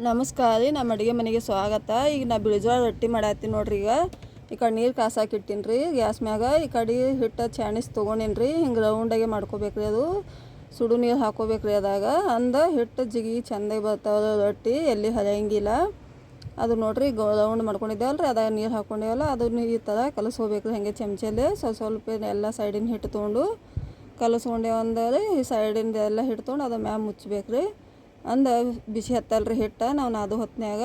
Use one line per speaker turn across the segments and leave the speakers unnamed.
ನಮಸ್ಕಾರ ರೀ. ನಮ್ಮ ಅಡುಗೆ ಮನೆಗೆ ಸ್ವಾಗತ. ಈಗ ನಾ ಬಿಳಿಜೋಳ ರೊಟ್ಟಿ ಮಾಡತ್ತೀನಿ ನೋಡ್ರಿ. ಈ ಕಡೆ ನೀರು ಕಾಸಾಕಿಟ್ಟಿನಿ ರೀ ಗ್ಯಾಸ್ ಮ್ಯಾಗ. ಈ ಕಡೆ ಹಿಟ್ಟು ಚಾಣಿಸ್ ತೊಗೊಂಡಿನಿ ರೀ. ಹಿಂಗೆ ರೌಂಡಾಗೆ ಮಾಡ್ಕೋಬೇಕ್ರಿ. ಅದು ಸುಡು ನೀರು ಹಾಕೋಬೇಕ್ರಿ. ಅದಾಗ ಹಿಟ್ಟು ಜಿಗಿ ಚೆಂದಾಗಿ ಬರ್ತಾವೆ ರೊಟ್ಟಿ, ಎಲ್ಲಿ ಹರಿಯಂಗಿಲ್ಲ. ಅದು ನೋಡ್ರಿ ರೌಂಡ್ ಮಾಡ್ಕೊಂಡಿದ್ದೇವಲ್ಲ ರೀ, ಅದಾಗ ನೀರು ಹಾಕ್ಕೊಂಡೇವಲ್ಲ, ಅದನ್ನ ಈ ಥರ ಕಲಸ್ಕೋಬೇಕ್ರಿ. ಹಾಗೆ ಚಮಚಲ್ಲಿ ಸ್ವಲ್ಪ ಎಲ್ಲ ಸೈಡಿನ ಹಿಟ್ಟು ತೊಗೊಂಡು ಕಲಸ್ಕೊಂಡೇವಂದ್ರೆ ಈ ಸೈಡಿಂದ ಎಲ್ಲ ಹಿಟ್ಟು ತೊಗೊಂಡು ಅದ್ರ ಮ್ಯಾಗ ಮುಚ್ಚಬೇಕ್ರಿ. ಬಿಸಿ ಹತ್ತಲ್ರಿ ಹಿಟ್ಟು, ನಾವು ಅದು ಹೊತ್ನ್ಯಾಗ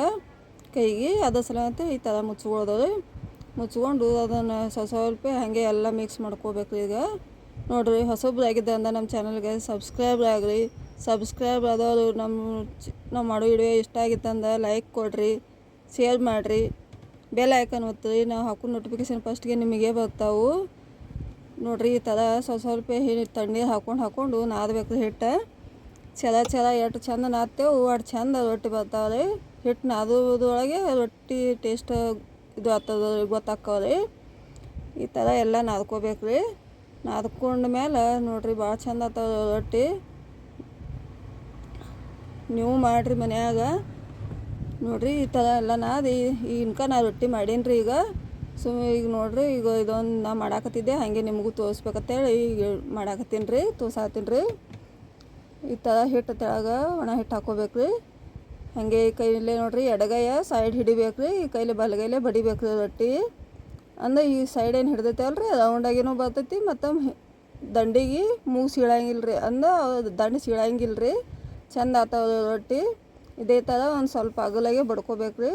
ಕೈಗೆ ಅದ್ರ ಸಲ ಅಂತ ಈ ಥರ ಮುಚ್ಕೊಳ್ಳೋದು. ಮುಚ್ಕೊಂಡು ಅದನ್ನು ಸ್ವಲ್ಪ ಹಾಗೆ ಎಲ್ಲ ಮಿಕ್ಸ್ ಮಾಡ್ಕೋಬೇಕ್ರಿ. ಈಗ ನೋಡಿರಿ, ಹೊಸಬ್ರಾಗಿದ್ದ ಅಂದ್ರೆ ನಮ್ಮ ಚಾನಲ್ಗೆ ಸಬ್ಸ್ಕ್ರೈಬ್ ಆಗಿರಿ. ಸಬ್ಸ್ಕ್ರೈಬ್ ಆದವರು ನಾವು ಮಾಡೋ ವಿಡಿಯೋ ಇಷ್ಟ ಆಗಿತ್ತಂದ್ರೆ ಲೈಕ್ ಕೊಡಿರಿ, ಶೇರ್ ಮಾಡಿರಿ, ಬೆಲ್ ಐಕನ್ ಒತ್ತಿರಿ. ನಾವು ಹಾಕೋ ನೋಟಿಫಿಕೇಷನ್ ಫಸ್ಟ್ಗೆ ನಿಮಗೆ ಬರ್ತಾವೆ ನೋಡಿರಿ. ಈ ಥರ ಸ್ವಲ್ಪ ತಣ್ಣೀರು ಹಾಕ್ಕೊಂಡು ನಾದಬೇಕ್ರಿ ಹಿಟ್ಟು. ಚಲ ಎಷ್ಟು ಚಂದ ನಾದ್ತೇವೆ ಅಷ್ಟು ಚಂದ ರೊಟ್ಟಿ ಬರ್ತಾವೆ ರೀ. ಹಿಟ್ಟು ನಾದೋದ್ರೊಳಗೆ ರೊಟ್ಟಿ ಟೇಸ್ಟ್ ಇದು ಆಗ್ತದೆ ಗೊತ್ತಾಕ್ಕವ್ರಿ. ಈ ಥರ ಎಲ್ಲ ನಾದ್ಕೋಬೇಕ್ರಿ. ನಾದ್ಕೊಂಡ ಮೇಲೆ ನೋಡಿರಿ ಭಾಳ ಚಂದ ಆಗ್ತಾವೆ ರೊಟ್ಟಿ. ನೀವು ಮಾಡಿರಿ ಮನ್ಯಾಗ. ನೋಡಿರಿ ಈ ಥರ ಎಲ್ಲ ನಾದಿ ನಾ ರೊಟ್ಟಿ ಮಾಡೀನಿ ರೀ. ಈಗ ನೋಡಿರಿ, ಈಗ ಇದೊಂದು ನಾ ಮಾಡಾಕತ್ತಿದ್ದೆ, ಹಾಗೆ ನಿಮಗೂ ತೋರಿಸ್ಬೇಕಂತೇಳಿ ಈಗ ಮಾಡಾಕತ್ತೀನಿ ರೀ, ತೋರ್ಸಾಕತ್ತೀನಿ ರೀ. ಈ ಥರ ಹಿಟ್ಟು ತೆಳಗೆ ಒಣ ಹಿಟ್ಟು ಹಾಕ್ಕೋಬೇಕ್ರಿ. ಹಾಗೆ ಈ ಕೈಲೇ ನೋಡಿರಿ ಎಡಗೈಯ ಸೈಡ್ ಹಿಡಿಬೇಕ್ರಿ, ಈ ಕೈಲಿ ಬಲಗೈಲೇ ಬಡಿಬೇಕ್ರಿ ರೊಟ್ಟಿ. ಅಂದ್ರೆ ಈ ಸೈಡ್ ಏನು ಹಿಡ್ದೈತೇವಲ್ಲ ರೀ, ರೌಂಡಾಗೇನೂ ಬರ್ತೈತಿ, ಮತ್ತು ದಂಡಿಗೆ ಮೂಗು ಸೀಳಂಗಿಲ್ಲ ರೀ. ದಂಡು ಸೀಳಂಗಿಲ್ಲ ರೀ, ಚೆಂದ ಆಗ್ತಾವೆ ರೊಟ್ಟಿ. ಇದೇ ಥರ ಒಂದು ಸ್ವಲ್ಪ ಅಗಲಾಗೆ ಬಡ್ಕೋಬೇಕ್ರಿ.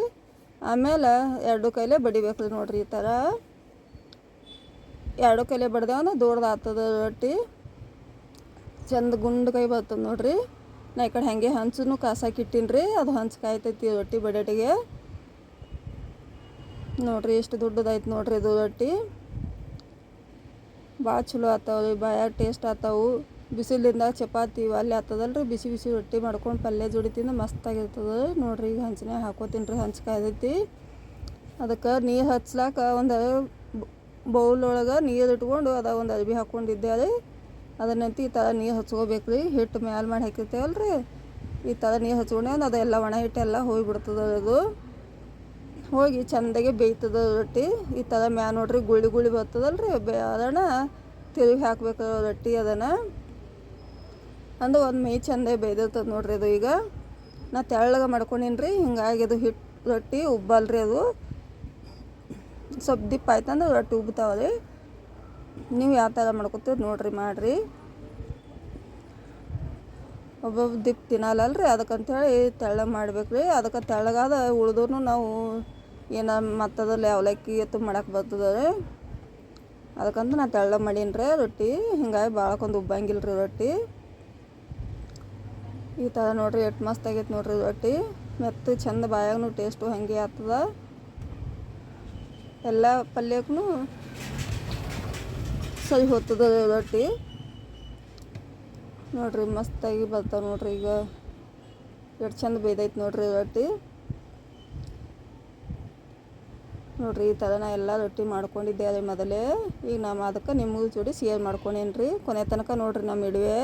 ಆಮೇಲೆ ಎರಡು ಕೈಲೇ ಬಡಿಬೇಕ್ರಿ. ನೋಡಿರಿ ಈ ಥರ ಎರಡು ಕೈಲೇ ಬಡ್ದೇವಂದ್ರೆ ದೊಡ್ಡದು ಆಗ್ತದೆ ರೊಟ್ಟಿ, ಚಂದ ಗುಂಡು ಕೈ ಬರ್ತದೆ ನೋಡಿರಿ. ನಾ ಈ ಕಡೆ ಹಾಗೆ ಹಂಚನ್ನು ಕಾಸಾಕಿಟ್ಟಿನಿ ರೀ, ಅದು ಹಂಚು ಕಾಯ್ತೈತಿ ರೊಟ್ಟಿ ಬಡಟಿಗೆ. ನೋಡಿರಿ ಎಷ್ಟು ದೊಡ್ಡದಾಯ್ತು ನೋಡಿರಿ ಇದು ರೊಟ್ಟಿ. ಭಾಳ ಚಲೋ ಆಗ್ತಾವೆ ರೀ, ಬಾಯಾಗ ಟೇಸ್ಟ್ ಆಗ್ತಾವೆ. ಬಿಸಿಲಿಂದ ಚಪಾತಿ ಅಲ್ಲಿ ಆಗ್ತದಲ್ಲ ರೀ, ಬಿಸಿ ಬಿಸಿ ರೊಟ್ಟಿ ಮಾಡ್ಕೊಂಡು ಪಲ್ಯ ಜೋಡಿ ತಿಂದು ಮಸ್ತಾಗಿರ್ತದೆ ನೋಡಿರಿ. ಈಗ ಹಂಚಿನಾಗ ಹಾಕೋತೀನಿ ರೀ, ಹಂಚು ಕಾಯ್ದೈತಿ. ಅದಕ್ಕೆ ನೀರು ಹಚ್ಲಾಕ ಒಂದು ಬೌಲ್ ಒಳಗೆ ನೀರು ಇಟ್ಕೊಂಡು ಅದಾಗ ಒಂದು ಅರ್ಬಿ ಹಾಕ್ಕೊಂಡಿದ್ದೆ ರೀ. ಅದನ್ನಂತ ಈ ಥರ ನೀರು ಹಚ್ಕೋಬೇಕ್ರಿ. ಹಿಟ್ಟು ಮ್ಯಾಲೆ ಮಾಡಿ ಹಾಕಿರ್ತೇವಲ್ಲ ರೀ, ಈ ಥರ ನೀರು ಹಚ್ಕೊಂಡೆ ಅದೆಲ್ಲ ಒಣ ಹಿಟ್ಟೆಲ್ಲ ಹೋಗಿಬಿಡ್ತದೆ. ಅದು ಹೋಗಿ ಚೆಂದಾಗೆ ಬೇಯ್ತದೆ ರೊಟ್ಟಿ. ಈ ಥರ ಮ್ಯಾಲೆ ನೋಡಿರಿ ಗುಳಿ ಬರ್ತದಲ್ಲ ರೀ, ಅದನ್ನು ತಿರುಗಿ ಹಾಕ್ಬೇಕು ರೊಟ್ಟಿ. ಅದನ್ನು ಒಂದು ಮೈ ಚೆಂದಾಗಿ ಬೇಯ್ದಿರ್ತದೆ ನೋಡಿರಿ. ಅದು ಈಗ ನಾ ತೆಳ್ಳಗೆ ಮಾಡ್ಕೊಂಡೀನಿ ರೀ, ಹಿಂಗಾಗಿ ಅದು ಹಿಟ್ಟು ರೊಟ್ಟಿ ಉಬ್ಬಲ್ರಿ. ಅದು ಸ್ವಲ್ಪ ದಿಪ್ಪ ಆಯ್ತಂದ್ರೆ ರೊಟ್ಟಿ ಉಬ್ತಾವೆ ರೀ. ನೀವು ಯಾವ ಥರ ಮಾಡ್ಕೊತೀರಿ ನೋಡಿರಿ, ಮಾಡಿರಿ. ಒಬ್ಬೊಬ್ಬ ದಿಪ್ಪ ತಿನ್ನಲ್ಲ ರೀ, ಅದಕ್ಕಂತೇಳಿ ತೆಳ್ಳಗೆ ಮಾಡ್ಬೇಕು ರೀ. ಅದಕ್ಕೆ ತೆಳ್ಳಗಾದ ಉಳಿದ್ರೂ ನಾವು ಏನೋ ಮತ್ತದಲ್ಲಿ ಅವಲಕ್ಕಿ ಎತ್ತು ಮಾಡಕ್ಕೆ ಬರ್ತದೆ ರೀ. ಅದಕ್ಕಂತ ನಾನು ತೆಳ್ಳಗೆ ಮಾಡೀನಿ ರೀ ರೊಟ್ಟಿ. ಹಿಂಗಾಗಿ ಭಾಳಕ್ಕೊಂದು ಉಬ್ಬಂಗಿಲ್ಲ ರೀ ರೊಟ್ಟಿ. ಈ ಥರ ನೋಡಿರಿ ಎಷ್ಟು ಮಸ್ತ್ ಆಗೈತೆ ನೋಡಿರಿ ರೊಟ್ಟಿ. ಮತ್ತು ಚಂದ ಬಾಯಾಗೂ ಟೇಸ್ಟು ಹಾಗೆ ಆಗ್ತದೆ. ಎಲ್ಲ ಪಲ್ಯಕ್ಕೂ ಸರಿ ಹೋಗ್ತದೆ ರೊಟ್ಟಿ. ನೋಡಿರಿ ಮಸ್ತಾಗಿ ಬರ್ತಾವೆ ನೋಡಿರಿ. ಈಗ ಎಷ್ಟು ಚಂದ ಬೇಯ್ದೈತೆ ನೋಡಿರಿ ರೊಟ್ಟಿ. ನೋಡಿರಿ ಈ ಥರ ನಾ ಎಲ್ಲ ರೊಟ್ಟಿ ಮಾಡ್ಕೊಂಡಿದ್ದೆ ರೀ ಮೊದಲೇ. ಈಗ ನಮ್ಮ ಅದಕ್ಕೆ ನಿಮಗೂ ಜೋಡಿ ಶೇರ್ ಮಾಡ್ಕೊಂಡೇನಿ ರೀ. ಕೊನೆ ತನಕ ನೋಡಿರಿ ನಮ್ಮ ವಿಡಿಯೋ.